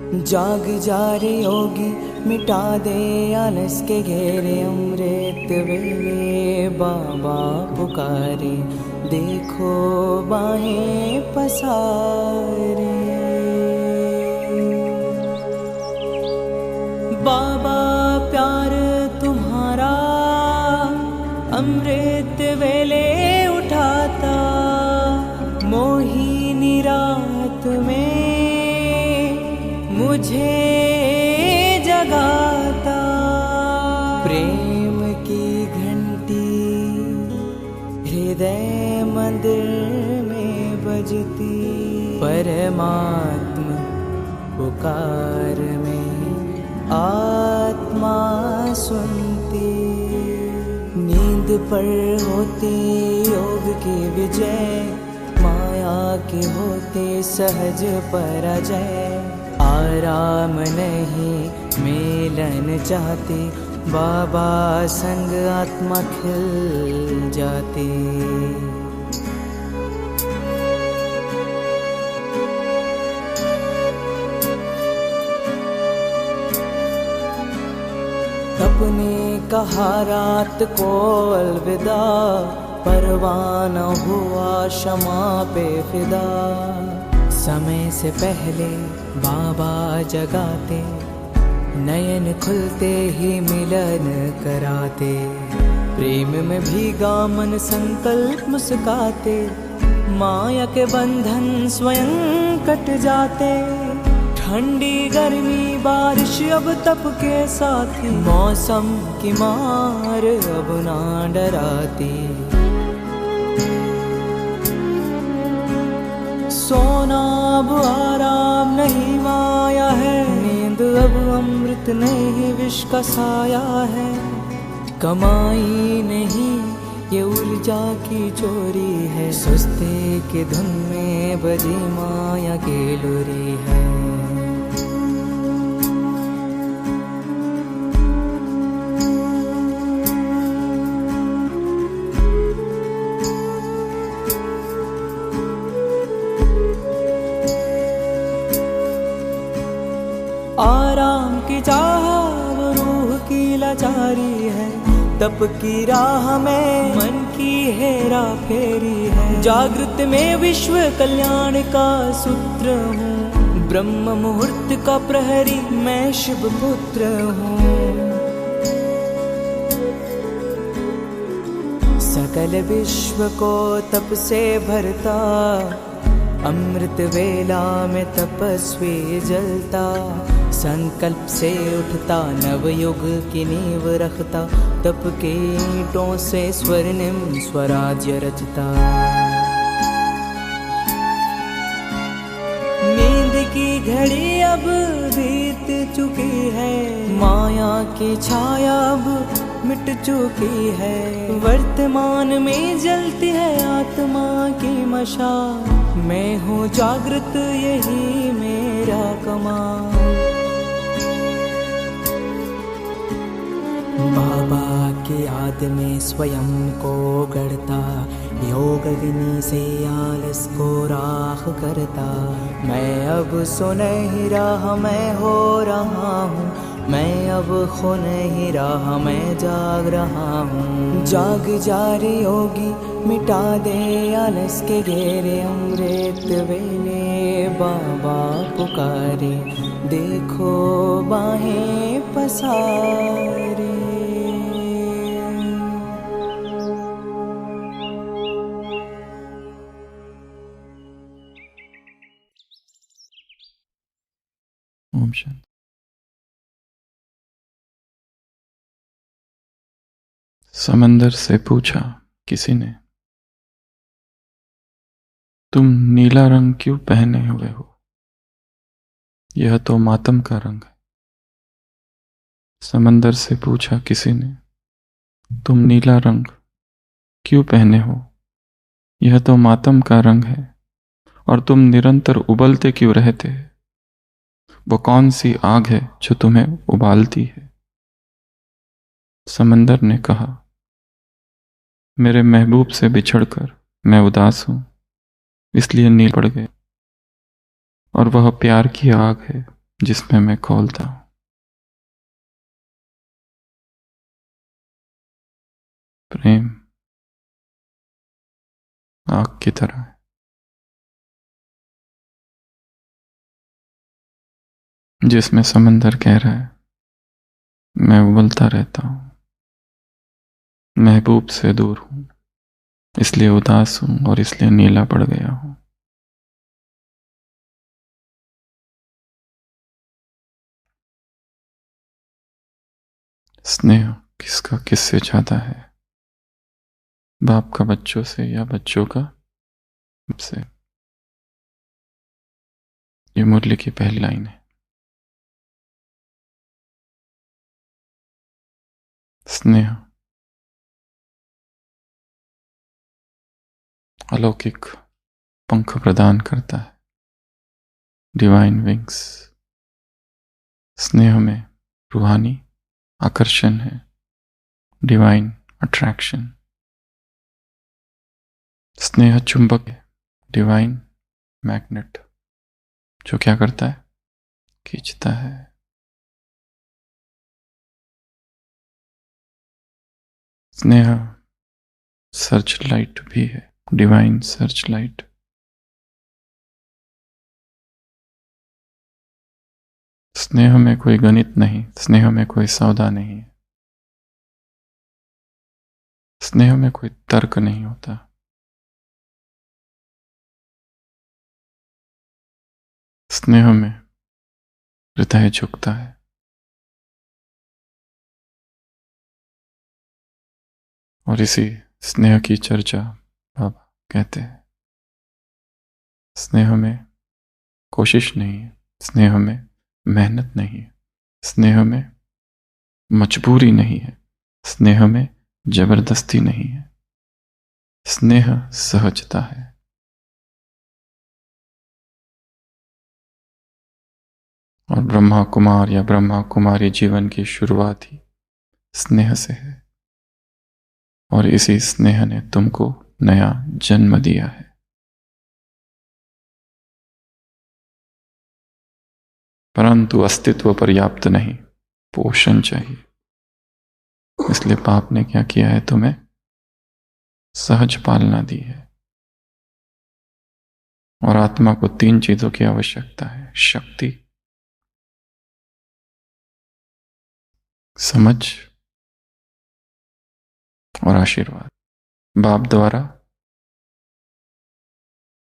जाग जा रे योगी, मिटा दे आलस के घेरे। अमृत वेले बाबा पुकारे, देखो बाहें पसारे। बाबा प्यार तुम्हारा अमृत वेले उठाता, मोहिनी रात में मुझे जगाता। प्रेम की घंटी हृदय मंदिर में बजती, परमात्मा पुकार में आत्मा सुनती। नींद पर होती योग की विजय, माया के होते सहज पराजय। आराम नहीं मिलन चाहती, बाबा संग आत्मा खिल जाती। अपने कहा रात को अलविदा, परवाना हुआ क्षमा पे फिदा। समय से पहले बाबा जगाते, नयन खुलते ही मिलन कराते। प्रेम में भीगा मन संकल्प मुस्काते, माया के बंधन स्वयं कट जाते। ठंडी गर्मी बारिश अब तप के साथी, मौसम की मार अब ना डराती। सोना अब आराम नहीं माया है, नींद अब अमृत नहीं विष का साया है। कमाई नहीं ये ऊर्जा की चोरी है, सुस्ती की धुन में बजी माया की लुरी है। आराम की चाह वो रूह की लाचारी है, तप की राह में मन की हेरा फेरी है। जागृत में विश्व कल्याण का सूत्र हूँ, ब्रह्म मुहूर्त का प्रहरी मैं शिव पुत्र हूँ। सकल विश्व को तप से भरता, अमृत वेला में तपस्वी जलता। संकल्प से उठता नवयुग की नींव रखता, तप के ईंटों से स्वर्णिम स्वराज्य रचता। नींद की घड़ी अब बीत चुकी है, माया की छाया अब मिट चुकी है। वर्तमान में जलती है आत्मा की मशाल, मैं हूँ जागृत यही मेरा कमाल। बाबा की याद में स्वयं को गढ़ता, योग अग्नि से आलस को राख करता। मैं अब सुनहरी राह मैं हो रहा हूँ, मैं अब खो नहीं रहा मैं जाग रहा हूँ। जाग जा रे योगी, मिटा दे आलस के घेरे। अमृत वेले बाबा पुकारे, देखो बाहें पसारे। ओम शांति। समंदर से पूछा किसी ने, तुम नीला रंग क्यों पहने हुए हो? यह तो मातम का रंग है। समंदर से पूछा किसी ने, तुम नीला रंग क्यों पहने हो? यह तो मातम का रंग है। और तुम निरंतर उबलते क्यों रहते? वो कौन सी आग है जो तुम्हें उबालती है? समंदर ने कहा, मेरे महबूब से बिछड़कर मैं उदास हूं, इसलिए नील पड़ गए। और वह प्यार की आग है जिसमें मैं खोलता हूं। प्रेम आग की तरह है, जिसमें समंदर कह रहा है मैं उबलता रहता हूं, महबूब से दूर हूं, इसलिए उदास हूं और इसलिए नीला पड़ गया हूं। स्नेह किसका किससे ज्यादा है, बाप का बच्चों से या बच्चों का बाप से? ये मुरली की पहली लाइन है। स्नेह अलौकिक पंख प्रदान करता है, डिवाइन विंग्स। स्नेह में रूहानी आकर्षण है, डिवाइन अट्रैक्शन। स्नेह चुंबक है, डिवाइन मैग्नेट, जो क्या करता है, खींचता है। स्नेह सर्च लाइट भी है, डिवाइन सर्च लाइट। स्नेह में कोई गणित नहीं, स्नेह में कोई सौदा नहीं है, स्नेह में कोई तर्क नहीं होता। स्नेह में हृदय झुकता है। और इसी स्नेह की चर्चा बाबा कहते हैं। स्नेह में कोशिश नहीं है, स्नेह में मेहनत नहीं है, स्नेह में मजबूरी नहीं है, स्नेह में जबरदस्ती नहीं है, स्नेह सहजता है। और ब्रह्मा कुमार या ब्रह्मा कुमारी जीवन की शुरुआत ही स्नेह से है, और इसी स्नेह ने तुमको नया जन्म दिया है। परंतु अस्तित्व पर्याप्त नहीं, पोषण चाहिए। इसलिए पाप ने क्या किया है, तुम्हें सहज पालना दी है। और आत्मा को 3 चीजों की आवश्यकता है, शक्ति, समझ और आशीर्वाद। बाप द्वारा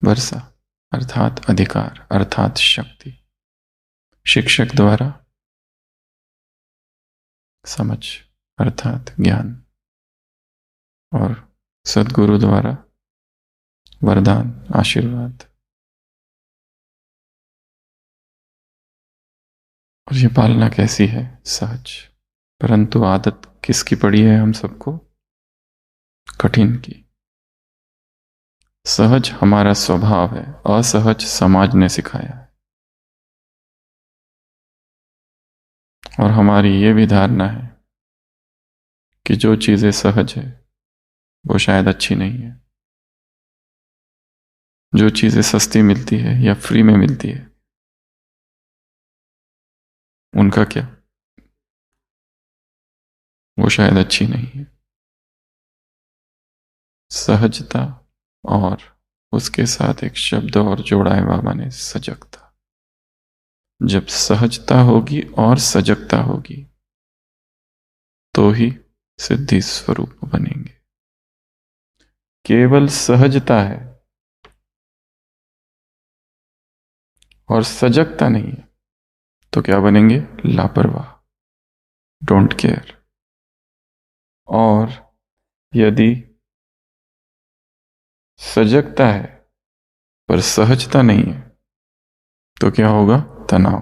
वर्षा अर्थात अधिकार अर्थात शक्ति, शिक्षक द्वारा समझ अर्थात ज्ञान, और सद्गुरु द्वारा वरदान आशीर्वाद। और ये पालना कैसी है, सहज। परंतु आदत किसकी पड़ी है हम सबको, कठिन की। सहज हमारा स्वभाव है, असहज समाज ने सिखाया है। और हमारी ये भी धारणा है कि जो चीजें सहज है वो शायद अच्छी नहीं है, जो चीजें सस्ती मिलती है या फ्री में मिलती है उनका क्या, वो शायद अच्छी नहीं है। सहजता, और उसके साथ एक शब्द और जोड़ा है बाबा ने, सजगता। जब सहजता होगी और सजगता होगी तो ही सिद्धि स्वरूप बनेंगे। केवल सहजता है और सजगता नहीं है तो क्या बनेंगे, लापरवाह, डोंट केयर। और यदि सजगता है पर सहजता नहीं है तो क्या होगा, तनाव,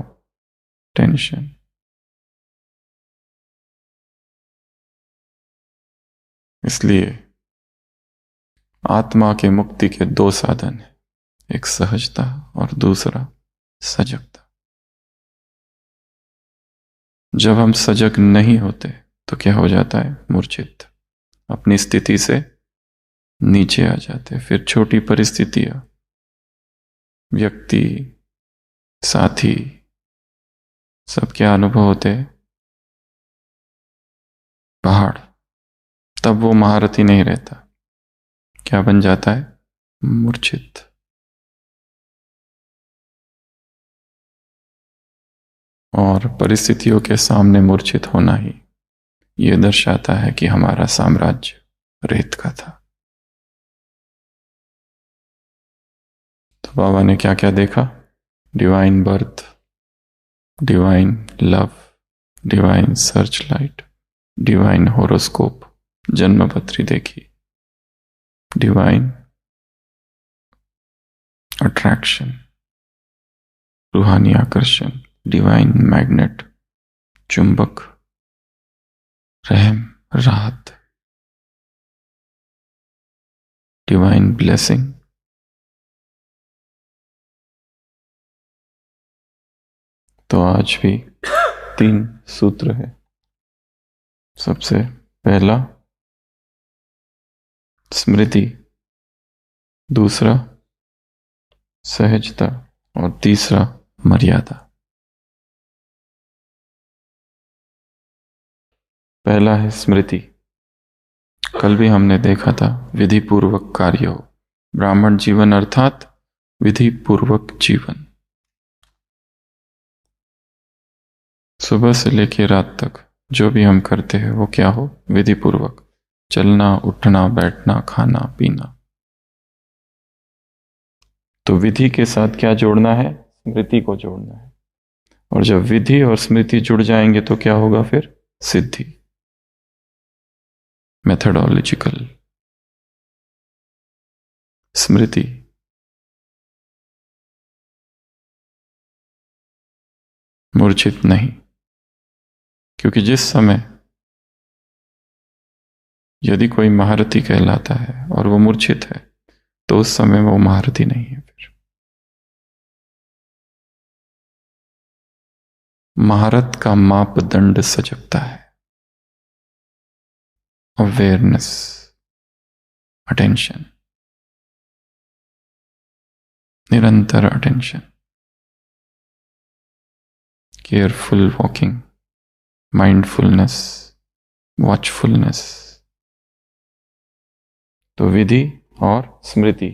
टेंशन। इसलिए आत्मा के मुक्ति के 2 साधन हैं, एक सहजता और दूसरा सजगता। जब हम सजग नहीं होते तो क्या हो जाता है, मूर्छित, अपनी स्थिति से नीचे आ जाते। फिर छोटी परिस्थितियां, व्यक्ति, साथी, सब क्या अनुभव होते? पहाड़। तब वो महारथी नहीं रहता, क्या बन जाता है? मूर्छित। और परिस्थितियों के सामने मूर्छित होना ही ये दर्शाता है कि हमारा साम्राज्य रेत का था। तो बाबा ने क्या क्या देखा? Divine birth, divine love, divine search light, divine horoscope, जन्मपत्री देखी, डिवाइन अट्रैक्शन, रूहानी आकर्षण, डिवाइन मैग्नेट, चुंबक, रहम, राहत, डिवाइन ब्लेसिंग। तो आज भी 3 सूत्र है। सबसे पहला स्मृति, दूसरा सहजता और तीसरा मर्यादा। पहला है स्मृति। कल भी हमने देखा था विधि पूर्वक कार्य हो, ब्राह्मण जीवन अर्थात विधि पूर्वक जीवन। सुबह से लेकर रात तक जो भी हम करते हैं वो क्या हो? विधि पूर्वक। चलना, उठना, बैठना, खाना, पीना। तो विधि के साथ क्या जोड़ना है? स्मृति को जोड़ना है। और जब विधि और स्मृति जुड़ जाएंगे तो क्या होगा फिर? सिद्धि, मेथडोलॉजिकल। स्मृति मूर्छित नहीं, क्योंकि जिस समय यदि कोई महारथी कहलाता है और वो मूर्छित है तो उस समय वो महारथी नहीं है। फिर महारत का मापदंड सजगता है, अवेयरनेस, अटेंशन, निरंतर अटेंशन, केयरफुल वॉकिंग, माइंडफुलनेस, वॉचफुलनेस। तो विधि और स्मृति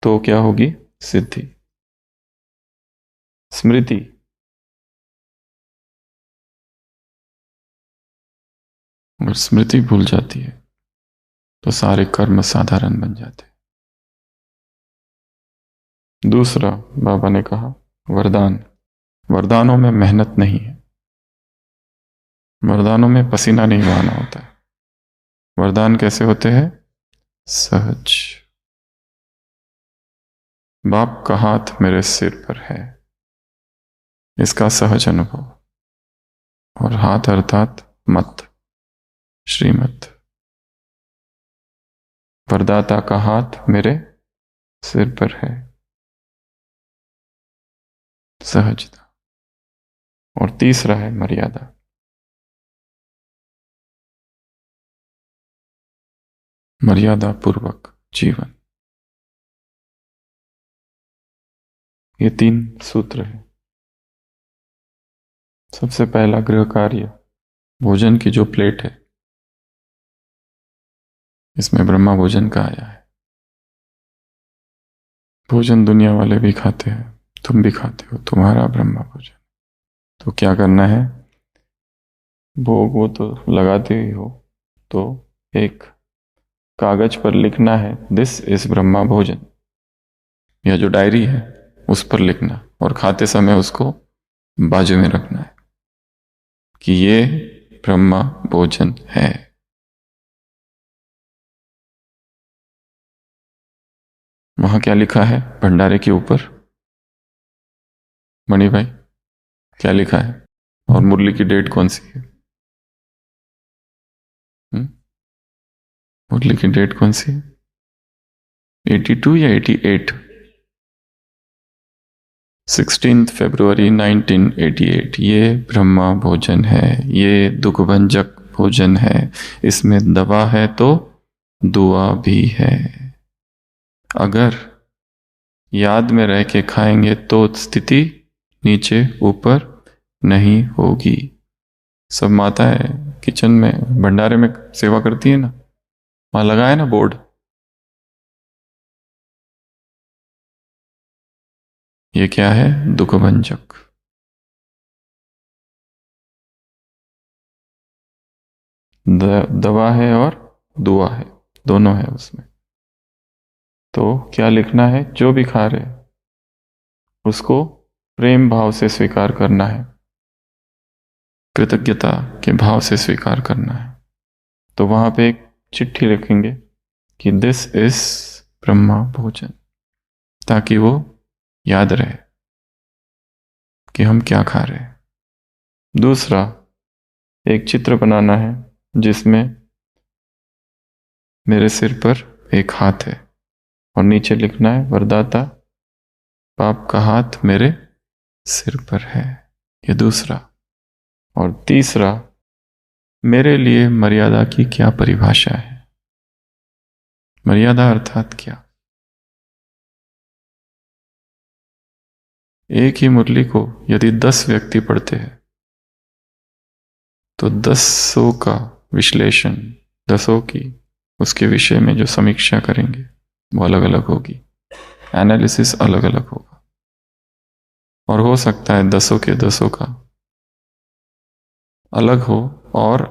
तो क्या होगी? सिद्धि। स्मृति अगर स्मृति भूल जाती है तो सारे कर्म साधारण बन जाते हैं। दूसरा बाबा ने कहा वरदान। वरदानों में मेहनत नहीं है, वरदानों में पसीना नहीं बहाना होता है। वरदान कैसे होते हैं? सहज। बाप का हाथ मेरे सिर पर है, इसका सहज अनुभव। और हाथ अर्थात मत, श्रीमत। वरदाता का हाथ मेरे सिर पर है, सहजता। और तीसरा है मर्यादा। मर्यादा पूर्वक जीवन। ये 3 सूत्र हैं। सबसे पहला गृह कार्य, भोजन की जो प्लेट है इसमें ब्रह्मा भोजन का आया है। भोजन दुनिया वाले भी खाते हैं, तुम भी खाते हो, तुम्हारा ब्रह्मा भोजन। तो क्या करना है? भोग वो तो लगाते ही हो, तो एक कागज पर लिखना है दिस इज ब्रह्मा भोजन, या जो डायरी है उस पर लिखना, और खाते समय उसको बाजू में रखना है कि ये ब्रह्मा भोजन है। वहां क्या लिखा है भंडारे के ऊपर? मणि भाई क्या लिखा है? और मुरली की डेट कौन सी है? मुरली की डेट कौन सी है? 82 या 88? 16 फरवरी 1988। ये ब्रह्मा भोजन है, ये दुखभंजक भोजन है, इसमें दवा है तो दुआ भी है। अगर याद में रह के खाएंगे तो स्थिति नीचे ऊपर नहीं होगी। सब माताएं किचन में भंडारे में सेवा करती है ना, वहां लगा है ना बोर्ड, ये क्या है? दुखभंजक। दवा है और दुआ है, दोनों है उसमें। तो क्या लिखना है? जो भी खा रहे उसको प्रेम भाव से स्वीकार करना है, कृतज्ञता के भाव से स्वीकार करना है। तो वहां पे एक चिट्ठी लिखेंगे कि दिस इज ब्रह्मा भोजन, ताकि वो याद रहे कि हम क्या खा रहे हैं। दूसरा, एक चित्र बनाना है जिसमें मेरे सिर पर एक हाथ है और नीचे लिखना है वरदाता पाप का हाथ मेरे सिर पर है। ये दूसरा। और तीसरा, मेरे लिए मर्यादा की क्या परिभाषा है? मर्यादा अर्थात क्या? एक ही मुरली को यदि 10 व्यक्ति पढ़ते हैं तो 10 का विश्लेषण, 10 की उसके विषय में जो समीक्षा करेंगे वो अलग अलग होगी, एनालिसिस अलग अलग होगा। और हो सकता है 10 के 10 का अलग हो और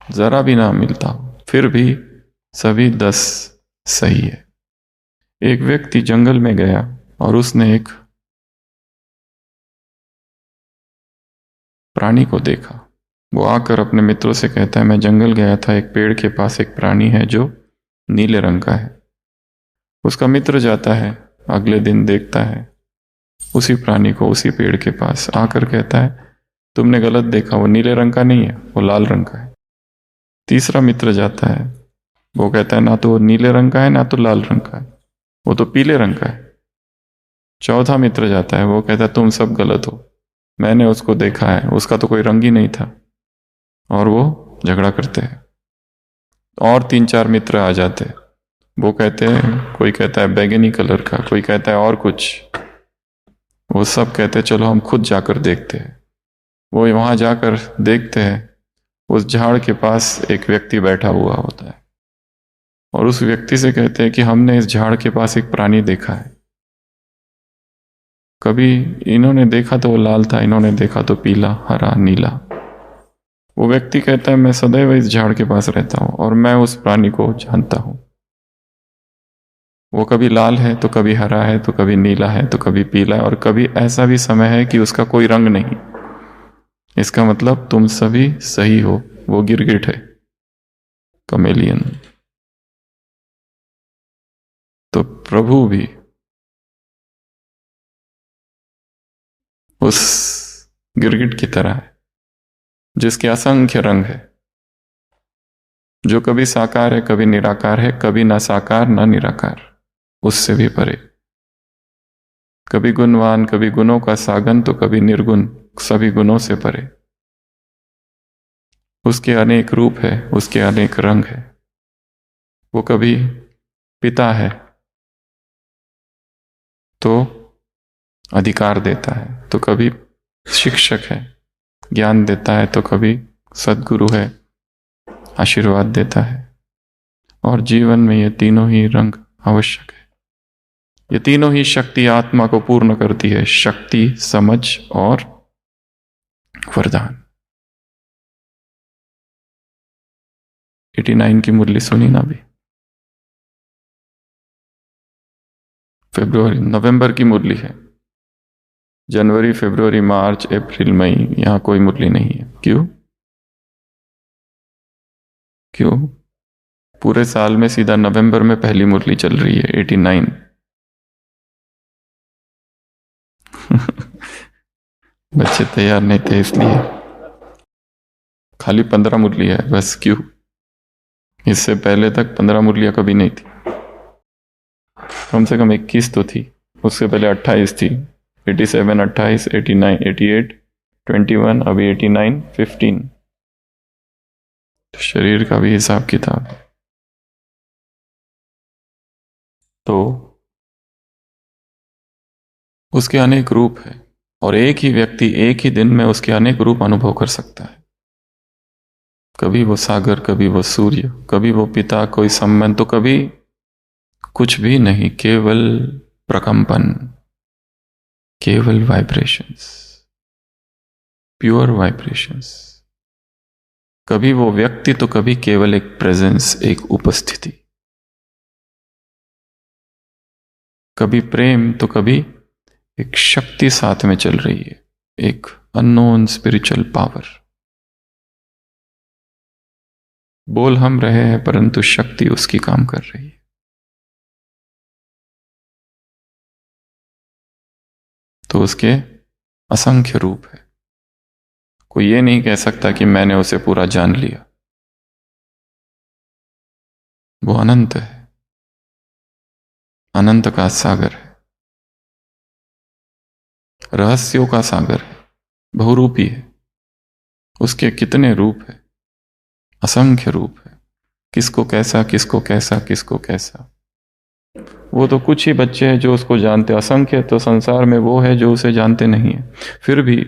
जरा भी ना मिलता हो, फिर भी सभी 10 सही है। एक व्यक्ति जंगल में गया और उसने एक प्राणी को देखा। वो आकर अपने मित्रों से कहता है, मैं जंगल गया था, एक पेड़ के पास एक प्राणी है जो नीले रंग का है। उसका मित्र जाता है, अगले दिन देखता है उसी प्राणी को उसी पेड़ के पास, आकर कहता है तुमने गलत देखा, वो नीले रंग का नहीं है, वो लाल रंग का है। तीसरा मित्र जाता है, वो कहता है ना तो वो नीले रंग का है ना तो लाल रंग का है, वो तो पीले रंग का है। चौथा मित्र जाता है, वो कहता है तुम सब गलत हो, मैंने उसको देखा है, उसका तो कोई रंग ही नहीं था। और वो झगड़ा करते हैं। और 3-4 मित्र आ जाते हैं, वो कहते हैं, कोई कहता है बैगनी कलर का, कोई कहता है और कुछ। वो सब कहते हैं चलो हम खुद जाकर देखते हैं। वो वहां जाकर देखते हैं, उस झाड़ के पास एक व्यक्ति बैठा हुआ होता है और उस व्यक्ति से कहते हैं कि हमने इस झाड़ के पास एक प्राणी देखा है, कभी इन्होंने देखा तो वो लाल था, इन्होंने देखा तो पीला, हरा, नीला। वो व्यक्ति कहता है मैं सदैव इस झाड़ के पास रहता हूं और मैं उस प्राणी को जानता हूं। वो कभी लाल है तो कभी हरा है तो कभी नीला है तो कभी पीला है, और कभी ऐसा भी समय है कि उसका कोई रंग नहीं। इसका मतलब तुम सभी सही हो, वो गिरगिट है, कमेलियन। तो प्रभु भी उस गिरगिट की तरह है जिसके असंख्य रंग है, जो कभी साकार है कभी निराकार है, कभी ना साकार ना निराकार, उससे भी परे, कभी गुणवान कभी गुणों का सागन तो कभी निर्गुण, सभी गुणों से परे। उसके अनेक रूप है, उसके अनेक रंग है। वो कभी पिता है तो अधिकार देता है, तो कभी शिक्षक है ज्ञान देता है, तो कभी सद्गुरु है आशीर्वाद देता है। और जीवन में ये तीनों ही रंग आवश्यक है। ये तीनों ही शक्ति आत्मा को पूर्ण करती है, शक्ति, समझ और वरदान। 89 की मुरली सुनी ना अभी? फरवरी नवंबर की मुरली है। जनवरी, फरवरी, मार्च, अप्रैल, मई, यहां कोई मुरली नहीं है। क्यों? क्यों? पूरे साल में सीधा नवंबर में पहली मुरली चल रही है, 89। बच्चे तैयार नहीं थे इसलिए। खाली 15 मुरली है बस। क्यों? इससे पहले तक 15 मुरलियां कभी नहीं थी। कम से कम 21 तो थी, उससे पहले 28 थी। 87, 28, 89, 88, 21, अभी 89, 15। तो शरीर का भी हिसाब किताब है। तो उसके अनेक रूप है। और एक ही व्यक्ति एक ही दिन में उसके अनेक रूप अनुभव कर सकता है। कभी वो सागर, कभी वो सूर्य, कभी वो पिता, कोई संबंध, तो कभी कुछ भी नहीं, केवल प्रकंपन, केवल वाइब्रेशंस, प्योर वाइब्रेशंस। कभी वो व्यक्ति तो कभी केवल एक प्रेजेंस, एक उपस्थिति, कभी प्रेम तो कभी एक शक्ति साथ में चल रही है, एक अननोन स्पिरिचुअल पावर। बोल हम रहे हैं परंतु शक्ति उसकी काम कर रही है। तो उसके असंख्य रूप है। कोई ये नहीं कह सकता कि मैंने उसे पूरा जान लिया। वो अनंत है, अनंत का सागर है, रहस्यों का सागर है, बहुरूपी है। उसके कितने रूप है, असंख्य रूप है। किसको कैसा, किसको कैसा, किसको कैसा। वो तो कुछ ही बच्चे हैं जो उसको जानते, असंख्य तो संसार में वो है जो उसे जानते नहीं है, फिर भी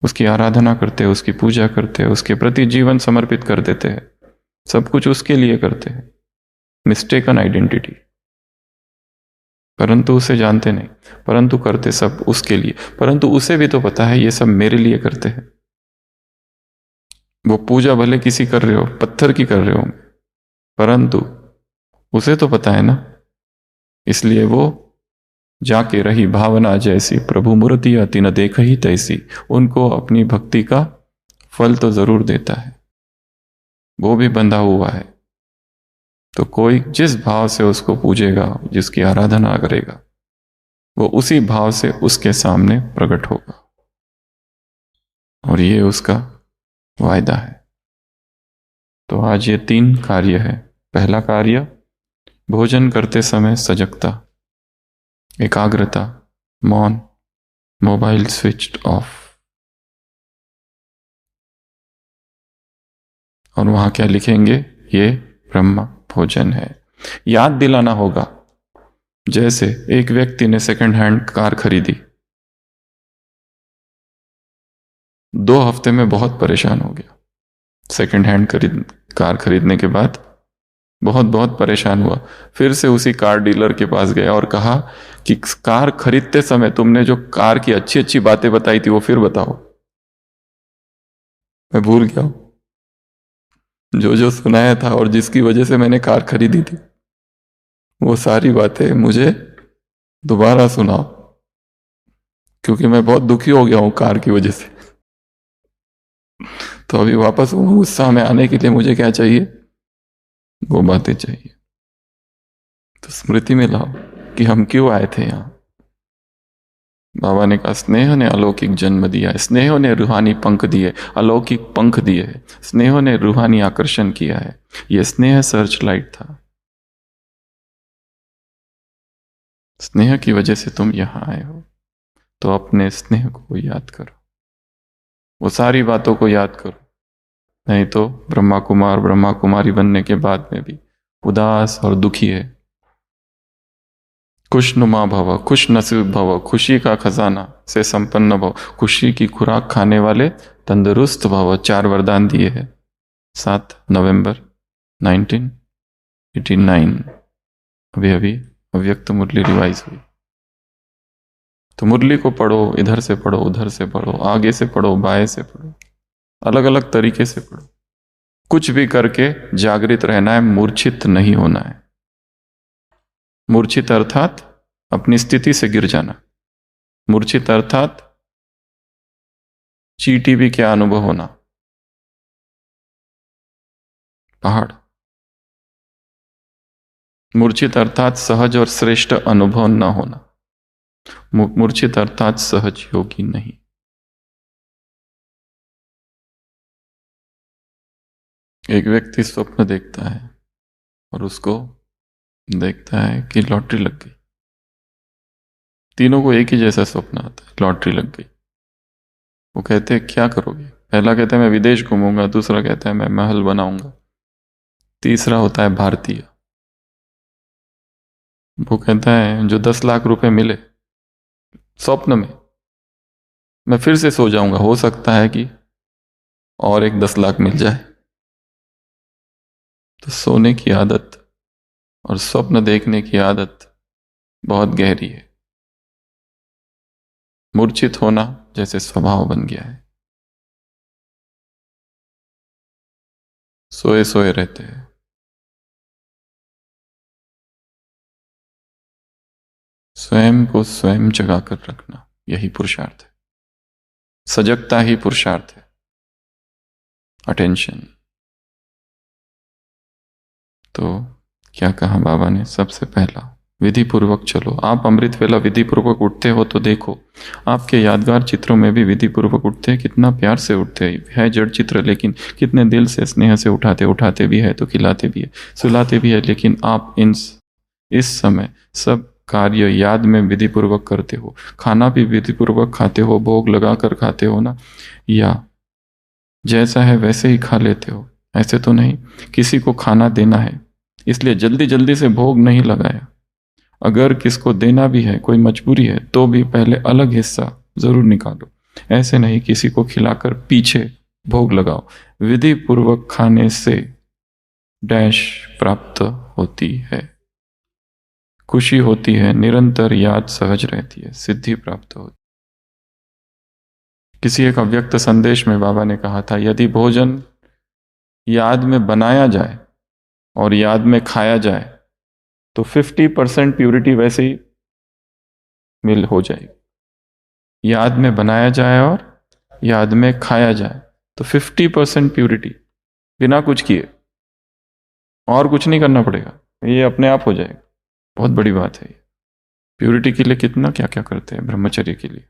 उसकी आराधना करते हैं, उसकी पूजा करते हैं, उसके प्रति जीवन समर्पित कर देते हैं, सब कुछ उसके लिए करते हैं। मिस्टेकन आइडेंटिटी, परंतु उसे जानते नहीं, परंतु करते सब उसके लिए। परंतु उसे भी तो पता है ये सब मेरे लिए करते हैं। वो पूजा भले किसी कर रहे हो, पत्थर की कर रहे हो, परंतु उसे तो पता है ना। इसलिए वो जाके रही भावना जैसी, प्रभु मूर्ति अति न देख ही तैसी, उनको अपनी भक्ति का फल तो जरूर देता है। वो भी बंधा हुआ है, तो कोई जिस भाव से उसको पूजेगा, जिसकी आराधना करेगा, वो उसी भाव से उसके सामने प्रकट होगा। और ये उसका वायदा है। तो आज ये 3 कार्य है। पहला कार्य, भोजन करते समय सजगता, एकाग्रता, मौन, मोबाइल स्विच्ड ऑफ। और वहां क्या लिखेंगे, ये ब्रह्म भोजन है। याद दिलाना होगा। जैसे एक व्यक्ति ने सेकंड हैंड कार खरीदी, 2 हफ्ते में बहुत परेशान हो गया। सेकंड हैंड कार खरीदने के बाद बहुत बहुत परेशान हुआ। फिर से उसी कार डीलर के पास गया और कहा कि कार खरीदते समय तुमने जो कार की अच्छी अच्छी बातें बताई थी वो फिर बताओ, मैं भूल गया हूं जो जो सुनाया था और जिसकी वजह से मैंने कार खरीदी थी, वो सारी बातें मुझे दोबारा सुनाओ, क्योंकि मैं बहुत दुखी हो गया हूं कार की वजह से। तो अभी वापस उत्साह में आने के लिए मुझे क्या चाहिए, वो बातें चाहिए। तो स्मृति में लाओ कि हम क्यों आए थे यहां। बाबा ने कहा, स्नेह ने अलौकिक जन्म दिया है, स्नेह ने रूहानी पंख दिए, अलौकिक पंख दिए है, स्नेह ने रूहानी आकर्षण किया है। यह स्नेह सर्च लाइट था। स्नेह की वजह से तुम यहां आए हो, तो अपने स्नेह को याद करो, वो सारी बातों को याद करो। नहीं तो ब्रह्मा कुमार ब्रह्मा कुमारी बनने के बाद में भी उदास और दुखी है। खुशनुमा भव, खुश नसीब भव, खुशी का खजाना से संपन्न भव, खुशी की खुराक खाने वाले तंदुरुस्त भव। 4 वरदान दिए हैं। 7 नवंबर 1989 अभी अभी अव्यक्त मुरली रिवाइज हुई। तो मुरली को पढ़ो, इधर से पढ़ो, उधर से पढ़ो, आगे से पढ़ो, बाएं से पढ़ो, अलग अलग तरीके से पढ़ो। कुछ भी करके जागृत रहना है, मूर्छित नहीं होना है। मूर्छित अर्थात अपनी स्थिति से गिर जाना। मूर्छित अर्थात चींटी भी क्या अनुभव होना, पहाड़। मूर्छित अर्थात सहज और श्रेष्ठ अनुभव न होना। मूर्छित अर्थात सहज योगी नहीं। एक व्यक्ति स्वप्न देखता है और उसको देखता है कि लॉटरी लग गई। तीनों को एक ही जैसा स्वप्न आता है, लॉटरी लग गई। वो कहते हैं क्या करोगे। पहला कहता है मैं विदेश घूमूंगा, दूसरा कहता है मैं महल बनाऊंगा, तीसरा होता है भारतीय। वो कहता है जो 10 लाख रुपए मिले स्वप्न में, मैं फिर से सो जाऊंगा, हो सकता है कि और एक 10 लाख मिल जाए। तो सोने की आदत और स्वप्न देखने की आदत बहुत गहरी है। मूर्छित होना जैसे स्वभाव बन गया है, सोए सोए रहते हैं। स्वयं को स्वयं जगा कर रखना, यही पुरुषार्थ है। सजगता ही पुरुषार्थ है। अटेंशन। तो क्या कहा बाबा ने? सबसे पहला विधि पूर्वक चलो। आप अमृत वेला विधि पूर्वक उठते हो तो देखो, आपके यादगार चित्रों में भी विधि पूर्वक उठते हैं। कितना प्यार से उठते हैं, जड़ चित्र, लेकिन कितने दिल से स्नेह से उठाते, उठाते भी है तो खिलाते भी है, सुलाते भी है। लेकिन आप इस समय सब कार्य याद में विधि पूर्वक करते हो। खाना भी विधि पूर्वक खाते हो, भोग लगा कर खाते हो ना, या जैसा है वैसे ही खा लेते हो? ऐसे तो नहीं। किसी को खाना देना है, इसलिए जल्दी जल्दी से भोग नहीं लगाया। अगर किसको देना भी है, कोई मजबूरी है, तो भी पहले अलग हिस्सा जरूर निकालो। ऐसे नहीं किसी को खिलाकर पीछे भोग लगाओ। विधि पूर्वक खाने से डैश प्राप्त होती है, खुशी होती है, निरंतर याद सहज रहती है, सिद्धि प्राप्त होती है। किसी एक अव्यक्त संदेश में बाबा ने कहा था, यदि भोजन याद में बनाया जाए और याद में खाया जाए तो 50% प्यूरिटी वैसे ही मिल हो जाएगी। याद में बनाया जाए और याद में खाया जाए तो 50% प्यूरिटी बिना कुछ किए, और कुछ नहीं करना पड़ेगा, ये अपने आप हो जाएगा। बहुत बड़ी बात है ये। प्यूरिटी के लिए कितना क्या क्या करते हैं, ब्रह्मचर्य के लिए।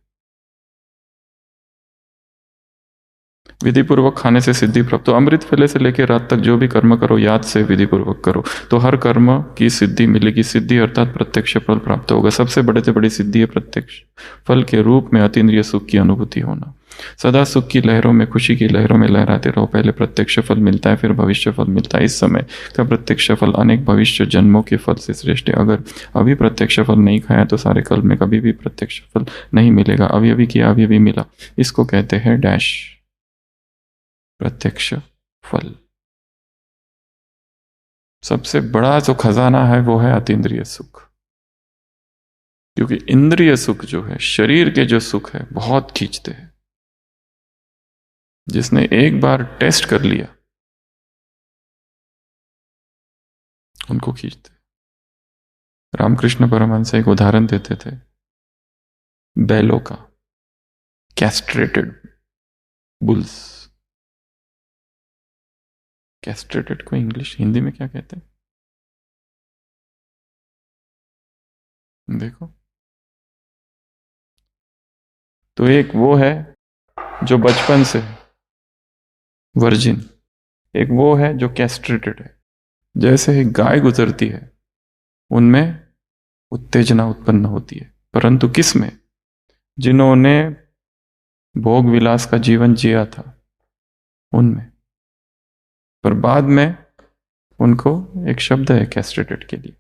विधि पूर्वक खाने से सिद्धि प्राप्त। तो अमृत वेले से लेकर रात तक जो भी कर्म करो, याद से विधि पूर्वक करो, तो हर कर्म की सिद्धि मिलेगी। सिद्धि अर्थात प्रत्यक्ष फल प्राप्त होगा। सबसे बड़े से बड़ी सिद्धि है प्रत्यक्ष फल के रूप में अतीन्द्रिय सुख की अनुभूति होना। सदा सुख की लहरों में, खुशी की लहरों में लहराते रहो। पहले प्रत्यक्ष फल मिलता है, फिर भविष्य फल मिलता है। इस समय का प्रत्यक्ष फल अनेक भविष्य जन्मों के फल से श्रेष्ठ है। अगर अभी प्रत्यक्ष फल नहीं खाया तो सारे कल में कभी भी प्रत्यक्ष फल नहीं मिलेगा। अभी अभी किया, अभी अभी मिला। इसको कहते हैं डैश प्रत्यक्ष फल। सबसे बड़ा जो खजाना है वो है अतीन्द्रिय सुख। क्योंकि इंद्रिय सुख जो है, शरीर के जो सुख है, बहुत खींचते हैं। जिसने एक बार टेस्ट कर लिया उनको खींचते। रामकृष्ण परमहंस एक उदाहरण देते थे बैलों का, कैस्ट्रेटेड बुल्स। कैस्ट्रेटेड को इंग्लिश हिंदी में क्या कहते हैं देखो? तो एक वो है जो बचपन से वर्जिन, एक वो है जो कैस्ट्रेटेड है। जैसे ही गाय गुजरती है उनमें उत्तेजना उत्पन्न होती है, परंतु किस में? जिन्होंने भोग विलास का जीवन जिया था उनमें। पर बाद में उनको एक शब्द है कैस्ट्रेटेड के लिए,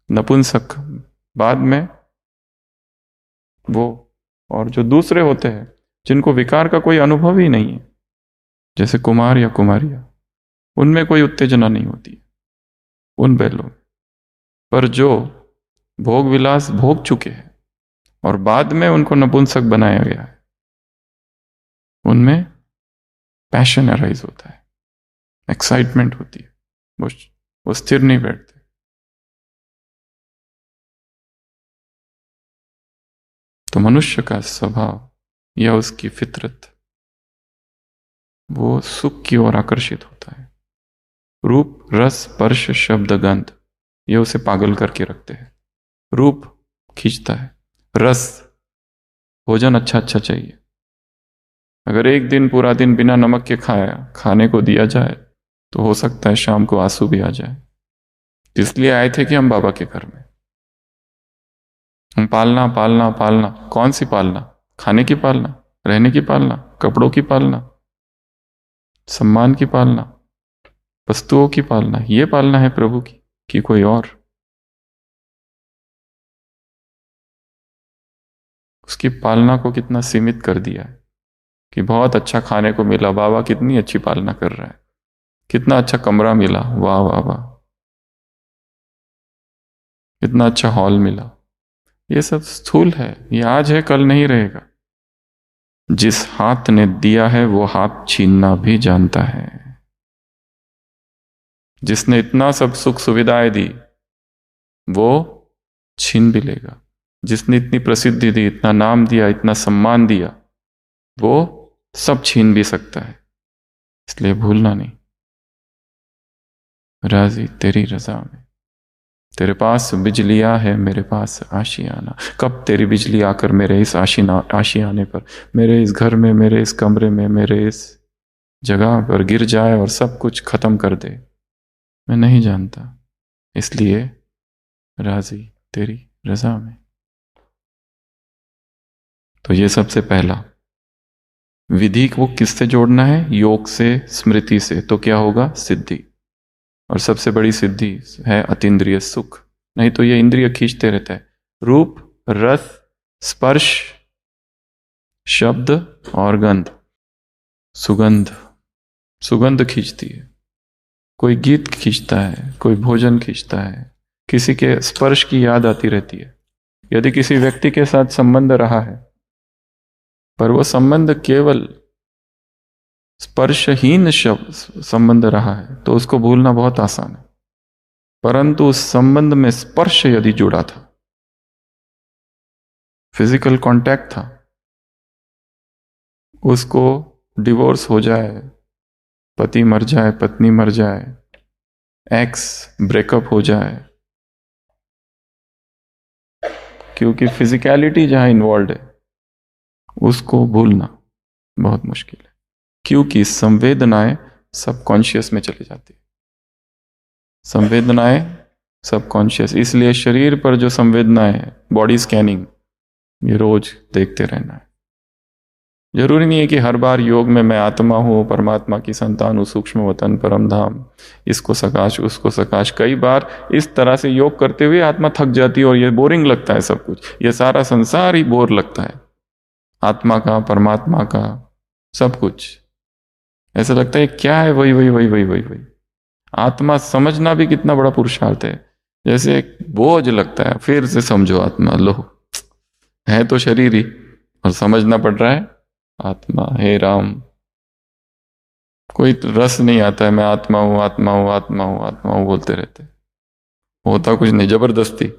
नपुंसक। बाद में वो, और जो दूसरे होते हैं जिनको विकार का कोई अनुभव ही नहीं है, जैसे कुमार या कुमारियां, उनमें कोई उत्तेजना नहीं होती उन बैलों में। पर जो भोग विलास भोग चुके हैं और बाद में उनको नपुंसक बनाया गया है, उनमें पैशन अराइज होता है, एक्साइटमेंट होती है। वो स्थिर नहीं बैठते। तो मनुष्य का स्वभाव या उसकी फितरत वो सुख की ओर आकर्षित होता है। रूप, रस, स्पर्श, शब्द, गंध ये उसे पागल करके रखते हैं। रूप खींचता है, रस, भोजन अच्छा अच्छा चाहिए। अगर एक दिन पूरा दिन बिना नमक के खाने को दिया जाए तो हो सकता है शाम को आंसू भी आ जाए। इसलिए आए थे कि हम बाबा के घर में। हम पालना पालना पालना, कौन सी पालना? खाने की पालना, रहने की पालना, कपड़ों की पालना, सम्मान की पालना, वस्तुओं की पालना, ये पालना है प्रभु की कि कोई और? उसकी पालना को कितना सीमित कर दिया है कि बहुत अच्छा खाने को मिला, बाबा कितनी अच्छी पालना कर रहा है, कितना अच्छा कमरा मिला, वाह वाह वाह, कितना अच्छा हॉल मिला। ये सब स्थूल है, ये आज है कल नहीं रहेगा। जिस हाथ ने दिया है वो हाथ छीनना भी जानता है। जिसने इतना सब सुख सुविधाएं दी वो छीन भी लेगा। जिसने इतनी प्रसिद्धि दी, इतना नाम दिया, इतना सम्मान दिया, वो सब छीन भी सकता है। इसलिए भूलना नहीं। राजी तेरी रजा में। तेरे पास बिजलियां है, मेरे पास आशियाना। कब तेरी बिजली आकर मेरे इस आशियाने पर, मेरे इस घर में, मेरे इस कमरे में, मेरे इस जगह पर गिर जाए और सब कुछ खत्म कर दे, मैं नहीं जानता। इसलिए राजी तेरी रजा में। तो ये सबसे पहला विधि को किससे जोड़ना है? योग से, स्मृति से। तो क्या होगा? सिद्धि। और सबसे बड़ी सिद्धि है अतीन्द्रिय सुख। नहीं तो ये इंद्रिय खींचते रहता है। रूप, रस, स्पर्श, शब्द और गंध। सुगंध, सुगंध खींचती है। कोई गीत खींचता है, कोई भोजन खींचता है, किसी के स्पर्श की याद आती रहती है। यदि किसी व्यक्ति के साथ संबंध रहा है पर वो संबंध केवल स्पर्शहीन संबंध रहा है तो उसको भूलना बहुत आसान है। परंतु उस संबंध में स्पर्श यदि जुड़ा था, फिजिकल कांटेक्ट था, उसको डिवोर्स हो जाए, पति मर जाए, पत्नी मर जाए, एक्स ब्रेकअप हो जाए, क्योंकि फिजिकलिटी जहां इन्वॉल्व है उसको भूलना बहुत मुश्किल है। क्योंकि संवेदनाएं सबकॉन्शियस में चली जाती है। संवेदनाएं सबकॉन्शियस, इसलिए शरीर पर जो संवेदनाएं है, बॉडी स्कैनिंग, ये रोज देखते रहना है। जरूरी नहीं है कि हर बार योग में मैं आत्मा हूं, परमात्मा की संतान हूं, सूक्ष्म वतन परम धाम, इसको सकाश उसको सकाश। कई बार इस तरह से योग करते हुए आत्मा थक जाती है और ये बोरिंग लगता है सब कुछ। ये सारा संसार ही बोर लगता है, आत्मा का, परमात्मा का, सब कुछ ऐसा लगता है क्या है, वही वही वही वही वही वही। आत्मा समझना भी कितना बड़ा पुरुषार्थ है। जैसे एक बोझ लगता है, फिर से समझो आत्मा, लो है तो शरीर ही और समझना पड़ रहा है आत्मा। हे राम, कोई रस नहीं आता है, मैं आत्मा हूं आत्मा हूं आत्मा हूं आत्मा हूं बोलते रहते, होता कुछ नहीं, जबरदस्ती,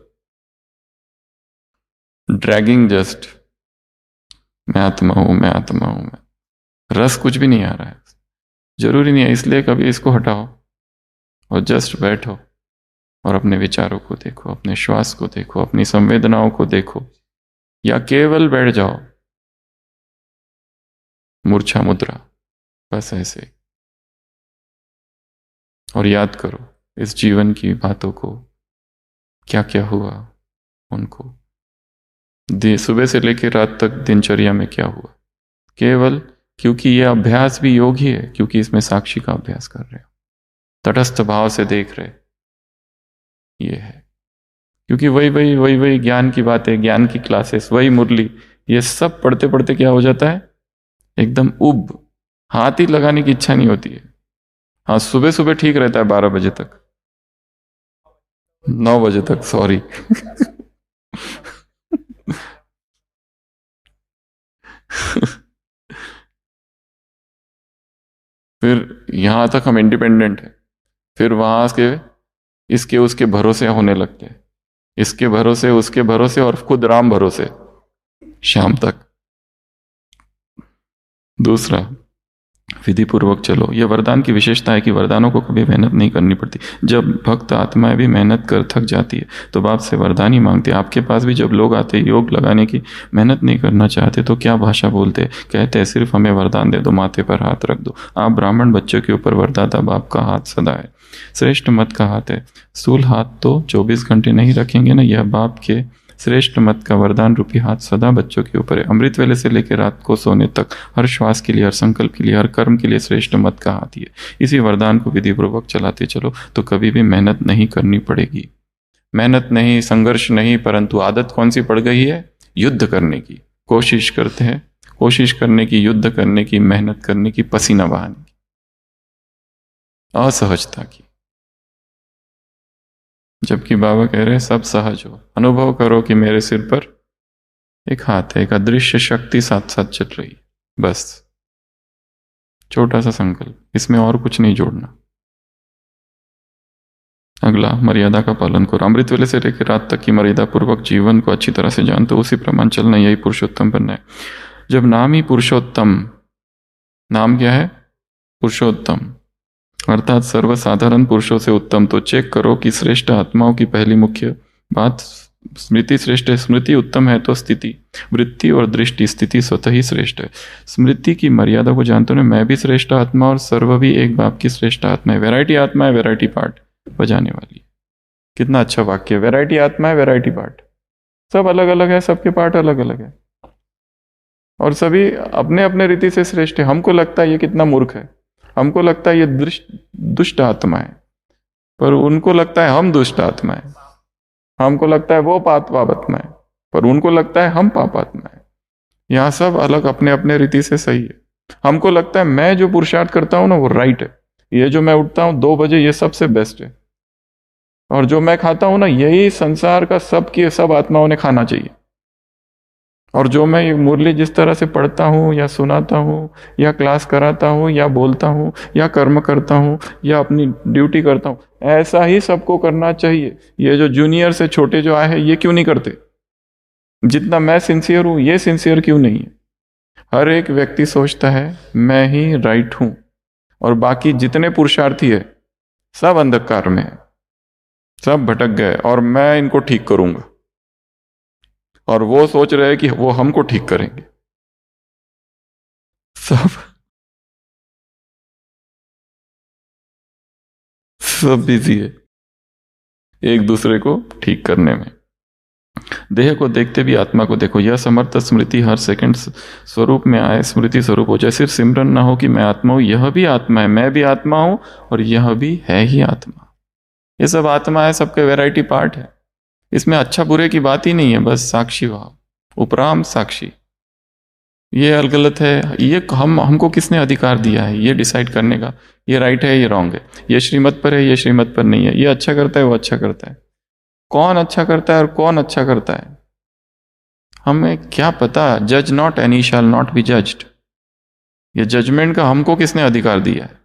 ड्रैगिंग जस्ट, मैं आत्मा हूं मैं आत्मा हूं मैं। रस कुछ भी नहीं आ रहा है, जरूरी नहीं है। इसलिए कभी इसको हटाओ और जस्ट बैठो और अपने विचारों को देखो, अपने श्वास को देखो, अपनी संवेदनाओं को देखो, या केवल बैठ जाओ मूर्छा मुद्रा, बस ऐसे। और याद करो इस जीवन की बातों को, क्या क्या हुआ उनको, सुबह से लेकर रात तक दिनचर्या में क्या हुआ। केवल क्योंकि ये अभ्यास भी योग ही है, क्योंकि इसमें साक्षी का अभ्यास कर रहे हो, तटस्थ भाव से देख रहे, ये है। क्योंकि वही वही वही वही ज्ञान की बातें, ज्ञान की क्लासेस, वही मुरली, ये सब पढ़ते पढ़ते क्या हो जाता है, एकदम उब, हाथ ही लगाने की इच्छा नहीं होती है। हाँ, सुबह सुबह ठीक रहता है 12 बजे तक, 9 बजे तक, सॉरी फिर यहां तक हम इंडिपेंडेंट है, फिर वहां के इसके उसके भरोसे होने लगते हैं, इसके भरोसे उसके भरोसे और खुद राम भरोसे शाम तक। दूसरा, विधि पूर्वक चलो। यह वरदान की विशेषता है कि वरदानों को कभी मेहनत नहीं करनी पड़ती। जब भक्त आत्माएं भी मेहनत कर थक जाती है तो बाप से वरदान ही मांगते। आपके पास भी जब लोग आते योग लगाने की मेहनत नहीं करना चाहते तो क्या भाषा बोलते, कहते हैं सिर्फ हमें वरदान दे दो, माथे पर हाथ रख दो। आप ब्राह्मण बच्चों के ऊपर वरदाता बाप का हाथ सदा है, श्रेष्ठ मत का हाथ है। स्थूल हाथ तो 24 घंटे नहीं रखेंगे ना, यह बाप के श्रेष्ठ मत का वरदान रूपी हाथ सदा बच्चों के ऊपर है। अमृत वेले से लेकर रात को सोने तक हर श्वास के लिए, हर संकल्प के लिए, हर कर्म के लिए श्रेष्ठ मत का हाथ ही है। इसी वरदान को विधि पूर्वक चलाते चलो तो कभी भी मेहनत नहीं करनी पड़ेगी। मेहनत नहीं, संघर्ष नहीं, परंतु आदत कौन सी पड़ गई है, युद्ध करने की। कोशिश करते हैं, कोशिश करने की, युद्ध करने की, मेहनत करने की, पसीना बहाने की, असहजता की। जबकि बाबा कह रहे हैं सब सहज हो, अनुभव करो कि मेरे सिर पर एक हाथ है, एक अदृश्य शक्ति साथ साथ चल रही है। बस छोटा सा संकल्प, इसमें और कुछ नहीं जोड़ना। अगला, मर्यादा का पालन करो। अमृत वेले से लेकर रात तक की मर्यादा पूर्वक जीवन को अच्छी तरह से जानते हो, उसी प्रमाण चलना, यही पुरुषोत्तम बनना है। जब नाम ही पुरुषोत्तम, नाम क्या है? पुरुषोत्तम, अर्थात सर्वसाधारण पुरुषों से उत्तम, तो चेक करो कि श्रेष्ठ आत्माओं की पहली मुख्य बात स्मृति श्रेष्ठ है। स्मृति उत्तम है तो स्थिति, वृत्ति और दृष्टि, स्थिति स्वतः ही श्रेष्ठ है। स्मृति की मर्यादा को जानते हो, मैं भी श्रेष्ठ आत्मा और सर्व भी एक बाप की श्रेष्ठ आत्मा है। वैरायटी आत्मा है, वैरायटी पार्ट बजाने वाली। कितना अच्छा वाक्य, वैरायटी आत्मा है, वैरायटी पार्ट। सब अलग अलग है, सबके पार्ट अलग अलग है और सभी अपने अपने रीति से श्रेष्ठ है। हमको लगता है ये कितना मूर्ख है, हमको लगता है ये दुष्ट आत्मा है, पर उनको लगता है हम दुष्ट आत्मा है। हमको लगता है वो पापात्मा है, पर उनको लगता है हम पापात्मा है। यहाँ सब अलग अपने अपने रीति से सही है। हमको लगता है मैं जो पुरुषार्थ करता हूं ना वो राइट है, ये जो मैं उठता हूं 2 बजे ये सबसे बेस्ट है, और जो मैं खाता हूं ना यही संसार का सब आत्माओं ने खाना चाहिए। और जो मैं ये मुरली जिस तरह से पढ़ता हूँ या सुनाता हूँ या क्लास कराता हूँ या बोलता हूँ या कर्म करता हूँ या अपनी ड्यूटी करता हूँ, ऐसा ही सबको करना चाहिए। ये जो जूनियर से छोटे जो आए हैं ये क्यों नहीं करते? जितना मैं सिंसियर हूँ ये सिंसियर क्यों नहीं है? हर एक व्यक्ति सोचता है मैं ही राइट हूं और बाकी जितने पुरुषार्थी है सब अंधकार में है, सब भटक गए और मैं इनको ठीक करूंगा, और वो सोच रहे हैं कि वो हमको ठीक करेंगे। सब बिजी है एक दूसरे को ठीक करने में। देह को देखते भी आत्मा को देखो, यह समर्थ स्मृति हर सेकंड स्वरूप में आए, स्मृति स्वरूप हो जाए। सिर्फ सिमरन ना हो कि मैं आत्मा हूं, यह भी आत्मा है, मैं भी आत्मा हूं और यह भी है ही आत्मा। ये सब आत्मा है, सबके वैरायटी पार्ट है। इसमें अच्छा बुरे की बात ही नहीं है, बस साक्षी भाव, उपराम साक्षी। ये गलत है, ये हमको किसने अधिकार दिया है ये डिसाइड करने का? ये राइट है, ये रॉन्ग है, ये श्रीमत पर है, ये श्रीमत पर नहीं है, ये अच्छा करता है, वो अच्छा करता है। कौन अच्छा करता है और कौन अच्छा करता है हमें क्या पता? जज not and he shall not be judged. ये जजमेंट का हमको किसने अधिकार दिया है?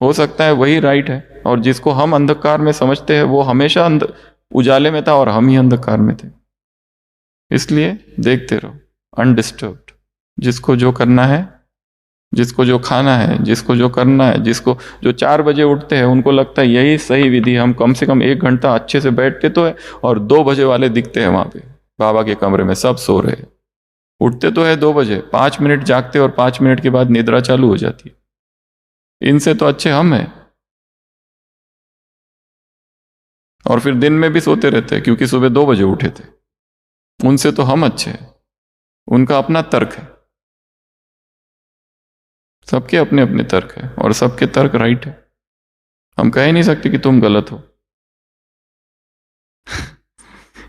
हो सकता है वही राइट है, और जिसको हम अंधकार में समझते हैं वो हमेशा उजाले में था और हम ही अंधकार में थे। इसलिए देखते रहो अनडिस्टर्ब्ड। जिसको जो करना है, जिसको जो खाना है, जिसको जो करना है, जिसको जो 4 बजे उठते हैं उनको लगता है यही सही विधि, हम कम से कम 1 घंटा अच्छे से बैठते तो है, और 2 बजे वाले दिखते हैं वहां पे बाबा के कमरे में, सब सो रहे हैं। उठते तो है 2 बजे, 5 मिनट जागते और 5 मिनट के बाद निद्रा चालू हो जाती है। इनसे तो अच्छे हम हैं, और फिर दिन में भी सोते रहते हैं क्योंकि सुबह 2 बजे उठे थे। उनसे तो हम अच्छे हैं, उनका अपना तर्क है। सबके अपने अपने तर्क है और सबके तर्क राइट है। हम कह ही नहीं सकते कि तुम गलत हो।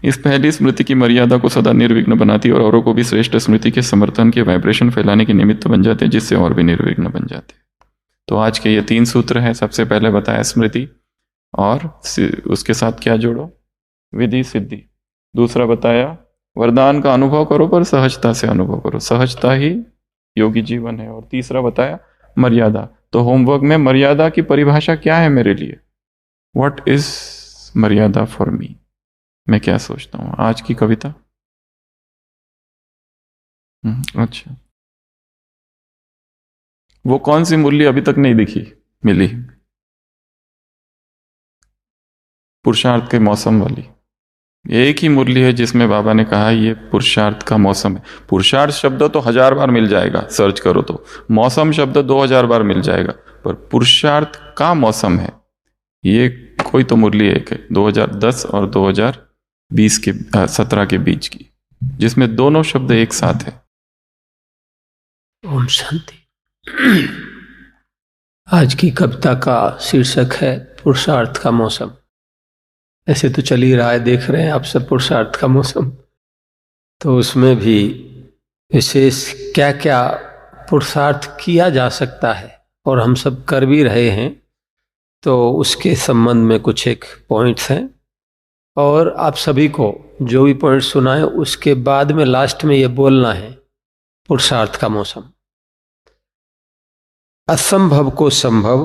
इस पहली स्मृति की मर्यादा को सदा निर्विघ्न बनाती है और औरों को भी श्रेष्ठ स्मृति के समर्थन के वाइब्रेशन फैलाने के निमित्त बन जाते हैं, जिससे और भी निर्विघ्न बन जाते हैं। तो आज के ये 3 सूत्र हैं। सबसे पहले बताया स्मृति, और उसके साथ क्या जोड़ो? विधि सिद्धि। दूसरा बताया वरदान का अनुभव करो पर सहजता से अनुभव करो, सहजता ही योगी जीवन है। और तीसरा बताया मर्यादा। तो होमवर्क में मर्यादा की परिभाषा क्या है मेरे लिए? व्हाट इज मर्यादा फॉर मी? मैं क्या सोचता हूं? आज की कविता। अच्छा, वो कौन सी मुरली अभी तक नहीं दिखी मिली? पुरुषार्थ के मौसम वाली एक ही मुरली है जिसमें बाबा ने कहा ये पुरुषार्थ का मौसम है। पुरुषार्थ शब्द तो 1000 बार मिल जाएगा, सर्च करो तो। मौसम शब्द 2000 बार मिल जाएगा, पर पुरुषार्थ का मौसम है ये कोई तो मुरली एक है 2010 और 2020 के 17 के बीच की, जिसमें दोनों शब्द एक साथ है। ओम शांति। आज की कविता का शीर्षक है पुरुषार्थ का मौसम। ऐसे तो चल ही रहा है, देख रहे हैं आप सब पुरुषार्थ का मौसम। तो उसमें भी विशेष क्या क्या पुरुषार्थ किया जा सकता है और हम सब कर भी रहे हैं, तो उसके संबंध में कुछ एक पॉइंट्स हैं और आप सभी को जो भी पॉइंट सुनाए उसके बाद में लास्ट में ये बोलना है पुरुषार्थ का मौसम। असंभव को संभव,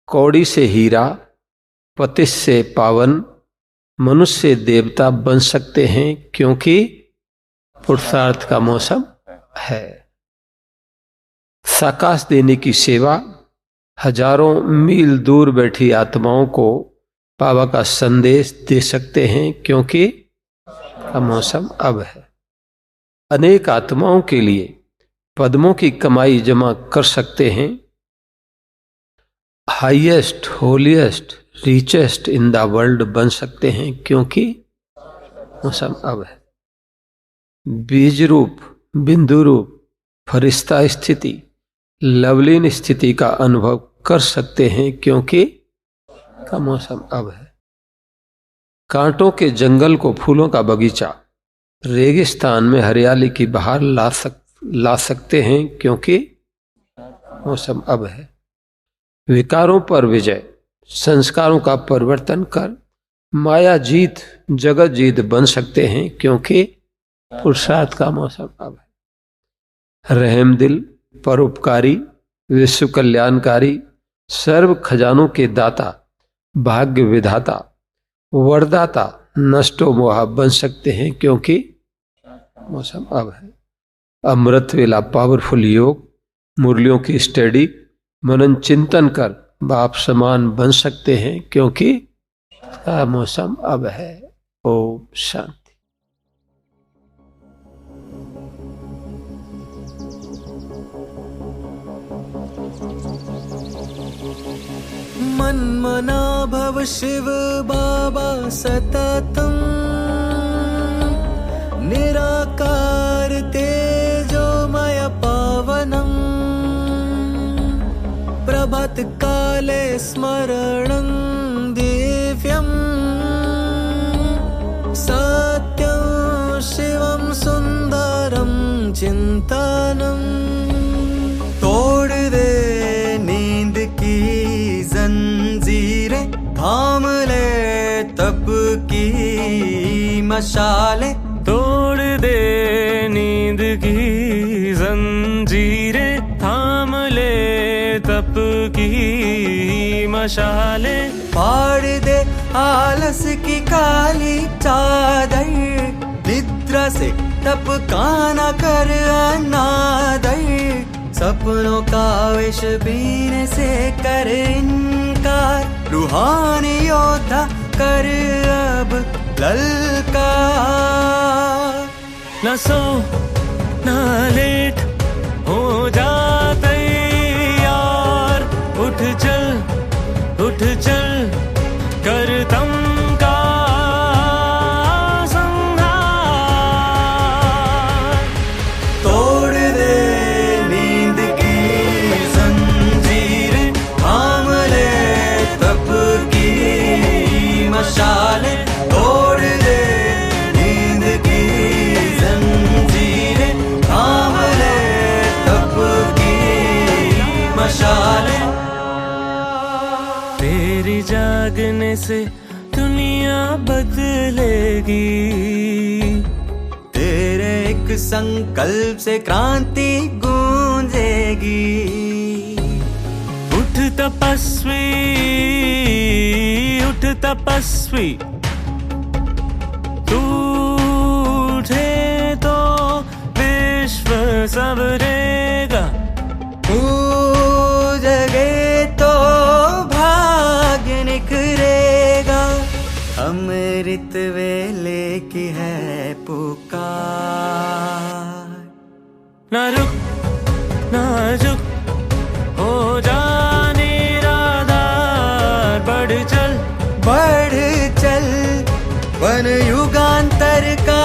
कौड़ी से हीरा, पतिश से पावन, मनुष्य देवता बन सकते हैं क्योंकि पुरुषार्थ का मौसम है। साकाश देने की सेवा, हजारों मील दूर बैठी आत्माओं को बाबा का संदेश दे सकते हैं क्योंकि का मौसम अब है। अनेक आत्माओं के लिए पद्मों की कमाई जमा कर सकते हैं। Highest, holiest, richest in the world बन सकते हैं क्योंकि मौसम अब है। बीज रूप, बिंदु रूप, फरिश्ता स्थिति, लवलीन स्थिति का अनुभव कर सकते हैं क्योंकि का मौसम अब है। कांटों के जंगल को फूलों का बगीचा, रेगिस्तान में हरियाली की बहार ला सकते हैं क्योंकि मौसम अब है। विकारों पर विजय, संस्कारों का परिवर्तन कर माया जीत, जगत जीत बन सकते हैं क्योंकि पुरुषार्थ का मौसम अब है। रहम दिल, परोपकारी, विश्व कल्याणकारी, सर्व खजानों के दाता, भाग्य विधाता, वरदाता, नष्टो मोहा बन सकते हैं क्योंकि मौसम अब है। अमृत वेला पावरफुल योग, मुरलियों की स्टडी, मनन चिंतन कर बाप समान बन सकते हैं क्योंकि मौसम अब है। ओम शांति। मन्मना भव शिव बाबा सततम, निराकार तेजोमय पावनम, प्रभात काले स्मरणं दिव्यं, सत्यं शिवं सुंदरं चिंतनम। तोड़ दे नींद की जंजीरें, थाम ले तप की मशाले, तोड़ दे नींद की जंजीरें, थाम ले तप की मशाले, फाड़ दे आलस की काली चादर, निद्रा से तप का न कर अनादर, सपनों का विष पीने से कर इनकार, रूहानी योद्धा कर अब ललकार। न सो न लेट, हो जा तैयार, उठ चल कर तम का संहार। तोड़ दे नींद की जंजीरें, थाम ले तप की मशाले, तोड़ दे नींद की जंजीरें, थाम ले तप की मशाले। तेरी जागने से दुनिया बदलेगी, तेरे एक संकल्प से क्रांति गूंजेगी। उठ तपस्वी, तू उठे तो विश्व संवरेगा, जगे तो भाग्य निखरेगा। अमृत वेले की है पुकार, ना रुक ना झुक, हो जा निराधार, बढ़ चल बन युगांतर का